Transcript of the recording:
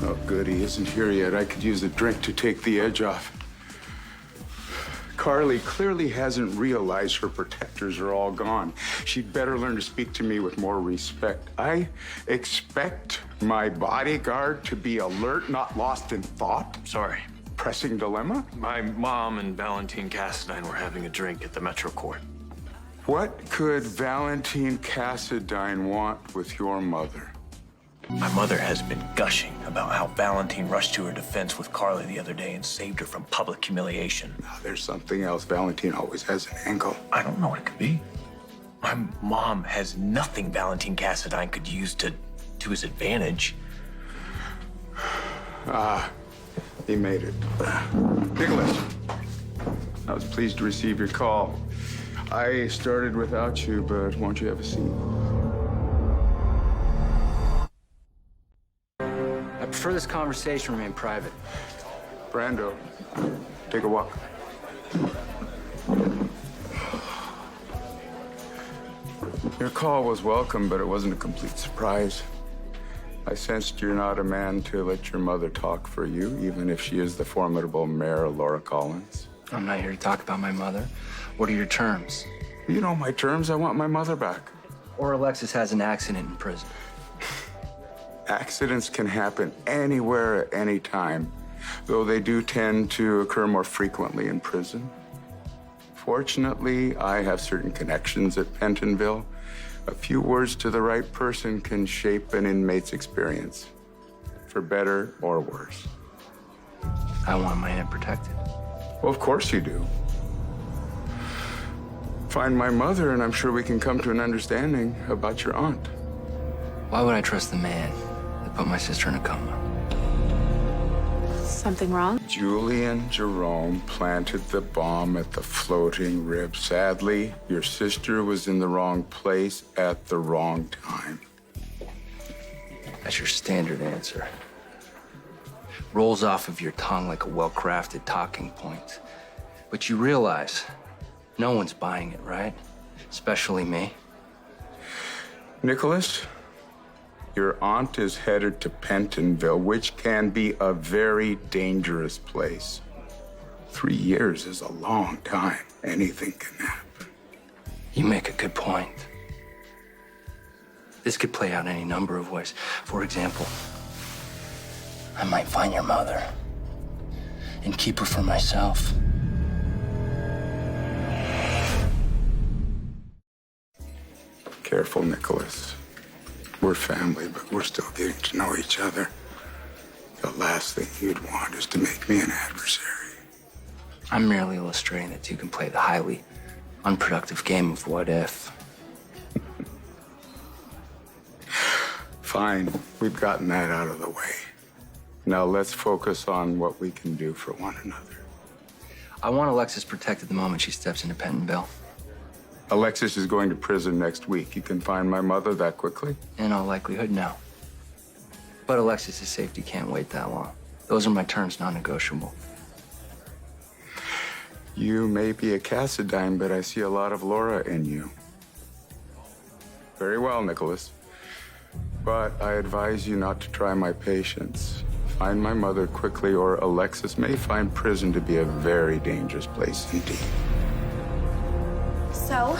Oh, good, he isn't here yet. I could use a drink to take the edge off. Carly clearly hasn't realized her protectors are all gone. She'd better learn to speak to me with more respect. I expect my bodyguard to be alert, not lost in thought. Sorry. Pressing dilemma? My mom and Valentine Cassadine were having a drink at the Metro Court. What could Valentine Cassadine want with your mother? My mother has been gushing about how Valentine rushed to her defense with Carly the other day and saved her from public humiliation. Now, there's something else. Valentine always has an angle. I don't know what it could be. My mom has nothing Valentine Cassadine could use to his advantage. He made it. Nikolas, I was pleased to receive your call. I started without you, but won't you have a seat? I prefer this conversation remain private. Brando, take a walk. Your call was welcome, but it wasn't a complete surprise. I sensed you're not a man to let your mother talk for you, even if she is the formidable Mayor Laura Collins. I'm not here to talk about my mother. What are your terms? You know my terms. I want my mother back. Or Alexis has an accident in prison. Accidents can happen anywhere at any time, though they do tend to occur more frequently in prison. Fortunately, I have certain connections at Pentonville. A few words to the right person can shape an inmate's experience, for better or worse. I want my aunt protected. Well, of course you do. Find my mother, and I'm sure we can come to an understanding about your aunt. Why would I trust the man that put my sister in a coma? Something wrong? Julian Jerome planted the bomb at the floating rib. Sadly, your sister was in the wrong place at the wrong time. That's your standard answer. Rolls off of your tongue like a well-crafted talking point. But you realize no one's buying it, right? Especially me. Nikolas, your aunt is headed to Pentonville, which can be a very dangerous place. 3 years is a long time. Anything can happen. You make a good point. This could play out any number of ways. For example, I might find your mother and keep her for myself. Careful, Nikolas. We're family, but we're still getting to know each other. The last thing you'd want is to make me an adversary. I'm merely illustrating that you can play the highly unproductive game of what if. Fine, we've gotten that out of the way. Now let's focus on what we can do for one another. I want Alexis protected the moment she steps into Pentonville. Alexis is going to prison next week. You can find my mother that quickly? In all likelihood, no. But Alexis's safety can't wait that long. Those are my terms, non-negotiable. You may be a Cassadine, but I see a lot of Laura in you. Very well, Nikolas. But I advise you not to try my patience. Find my mother quickly, or Alexis may find prison to be a very dangerous place indeed. So,